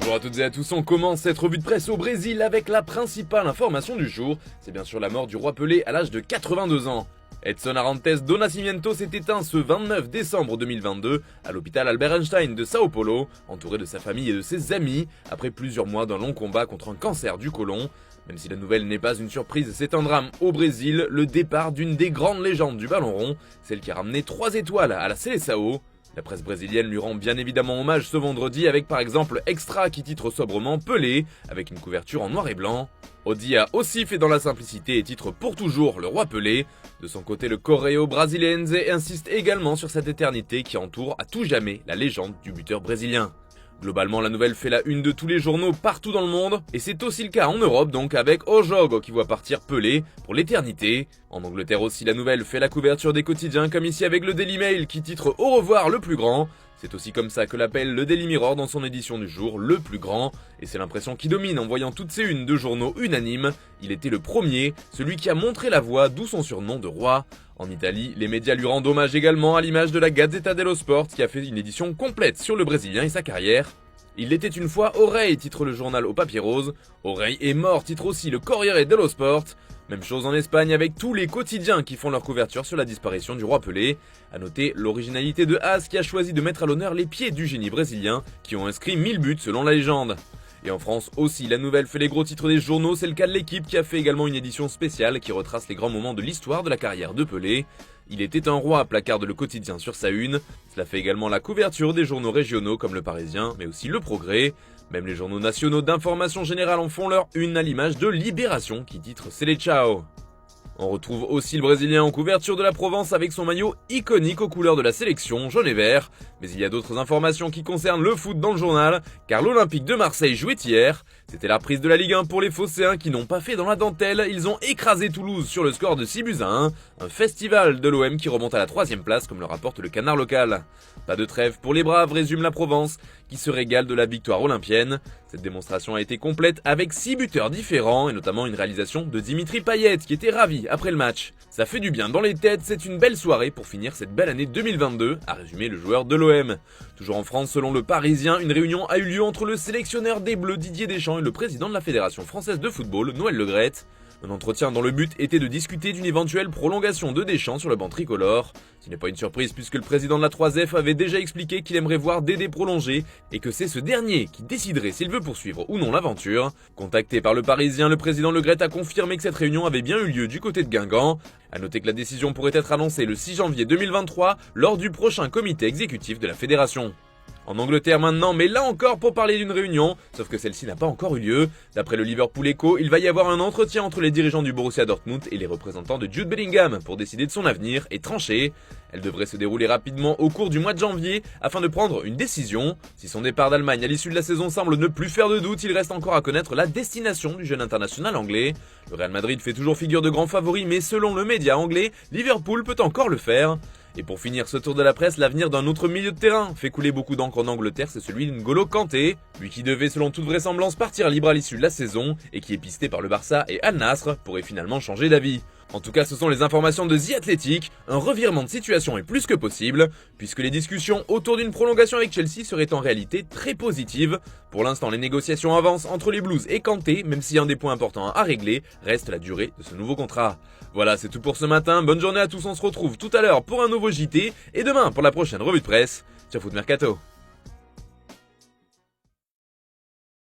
Bonjour à toutes et à tous, on commence cette revue de presse au Brésil avec la principale information du jour, c'est bien sûr la mort du roi Pelé à l'âge de 82 ans. Edson Arantes do Nascimento s'est éteint ce 29 décembre 2022 à l'hôpital Albert Einstein de Sao Paulo, entouré de sa famille et de ses amis, après plusieurs mois d'un long combat contre un cancer du côlon. Même si la nouvelle n'est pas une surprise, c'est un drame au Brésil, le départ d'une des grandes légendes du ballon rond, celle qui a ramené 3 étoiles à la Seleção. La presse brésilienne lui rend bien évidemment hommage ce vendredi avec par exemple Extra qui titre sobrement Pelé, avec une couverture en noir et blanc. Audi a aussi fait dans la simplicité et titre pour toujours le roi Pelé. De son côté, le Correio Brasiliense insiste également sur cette éternité qui entoure à tout jamais la légende du buteur brésilien. Globalement, la nouvelle fait la une de tous les journaux partout dans le monde, et c'est aussi le cas en Europe donc avec O Jogo qui voit partir Pelé pour l'éternité. En Angleterre aussi, la nouvelle fait la couverture des quotidiens comme ici avec le Daily Mail qui titre Au revoir le plus grand. C'est aussi comme ça que l'appelle le Daily Mirror dans son édition du jour, le plus grand, et c'est l'impression qui domine en voyant toutes ces unes de journaux unanimes. Il était le premier, celui qui a montré la voie, d'où son surnom de roi. En Italie, les médias lui rendent hommage également à l'image de la Gazzetta dello Sport qui a fait une édition complète sur le Brésilien et sa carrière. Il était une fois Oreille, titre le journal au papier rose. Oreille est mort, titre aussi le Corriere dello Sport. Même chose en Espagne avec tous les quotidiens qui font leur couverture sur la disparition du roi Pelé. A noter l'originalité de AS qui a choisi de mettre à l'honneur les pieds du génie brésilien qui ont inscrit 1000 buts selon la légende. Et en France aussi, la nouvelle fait les gros titres des journaux, c'est le cas de l'Équipe qui a fait également une édition spéciale qui retrace les grands moments de l'histoire de la carrière de Pelé. Il était un roi, placarde le quotidien sur sa une. Cela fait également la couverture des journaux régionaux comme Le Parisien, mais aussi Le Progrès. Même les journaux nationaux d'information générale en font leur une à l'image de Libération qui titre Seleção. On retrouve aussi le Brésilien en couverture de la Provence avec son maillot iconique aux couleurs de la sélection, jaune et vert. Mais il y a d'autres informations qui concernent le foot dans le journal, car l'Olympique de Marseille jouait hier. C'était la reprise de la Ligue 1 pour les Phocéens qui n'ont pas fait dans la dentelle. Ils ont écrasé Toulouse sur le score de 6-1. Un festival de l'OM qui remonte à la 3e place comme le rapporte le Canard local. Pas de trêve pour les Braves, résume la Provence, qui se régale de la victoire olympienne. Cette démonstration a été complète avec 6 buteurs différents et notamment une réalisation de Dimitri Payet qui était ravi après le match. Ça fait du bien dans les têtes, c'est une belle soirée pour finir cette belle année 2022, a résumé le joueur de l'OM. Toujours en France, selon le Parisien, une réunion a eu lieu entre le sélectionneur des Bleus Didier Deschamps et le président de la Fédération française de football, Noël Le Graët. Un entretien dont le but était de discuter d'une éventuelle prolongation de Deschamps sur le banc tricolore. Ce n'est pas une surprise puisque le président de la 3F avait déjà expliqué qu'il aimerait voir Dédé prolonger et que c'est ce dernier qui déciderait s'il veut poursuivre ou non l'aventure. Contacté par le Parisien, le président Le Graët a confirmé que cette réunion avait bien eu lieu du côté de Guingamp. A noter que la décision pourrait être annoncée le 6 janvier 2023 lors du prochain comité exécutif de la fédération. En Angleterre maintenant, mais là encore pour parler d'une réunion, sauf que celle-ci n'a pas encore eu lieu. D'après le Liverpool Echo, il va y avoir un entretien entre les dirigeants du Borussia Dortmund et les représentants de Jude Bellingham pour décider de son avenir et trancher. Elle devrait se dérouler rapidement au cours du mois de janvier afin de prendre une décision. Si son départ d'Allemagne à l'issue de la saison semble ne plus faire de doute, il reste encore à connaître la destination du jeune international anglais. Le Real Madrid fait toujours figure de grand favori, mais selon le média anglais, Liverpool peut encore le faire. Et pour finir ce tour de la presse, l'avenir d'un autre milieu de terrain fait couler beaucoup d'encre en Angleterre, c'est celui d'N'Golo Kanté, lui qui devait selon toute vraisemblance partir libre à l'issue de la saison et qui est pisté par le Barça et Al Nassr pourrait finalement changer d'avis. En tout cas, ce sont les informations de The Athletic, un revirement de situation est plus que possible, puisque les discussions autour d'une prolongation avec Chelsea seraient en réalité très positives. Pour l'instant, les négociations avancent entre les Blues et Kanté, même si un des points importants à régler reste la durée de ce nouveau contrat. Voilà, c'est tout pour ce matin, bonne journée à tous, on se retrouve tout à l'heure pour un nouveau JT, et demain pour la prochaine revue de presse sur Foot Mercato.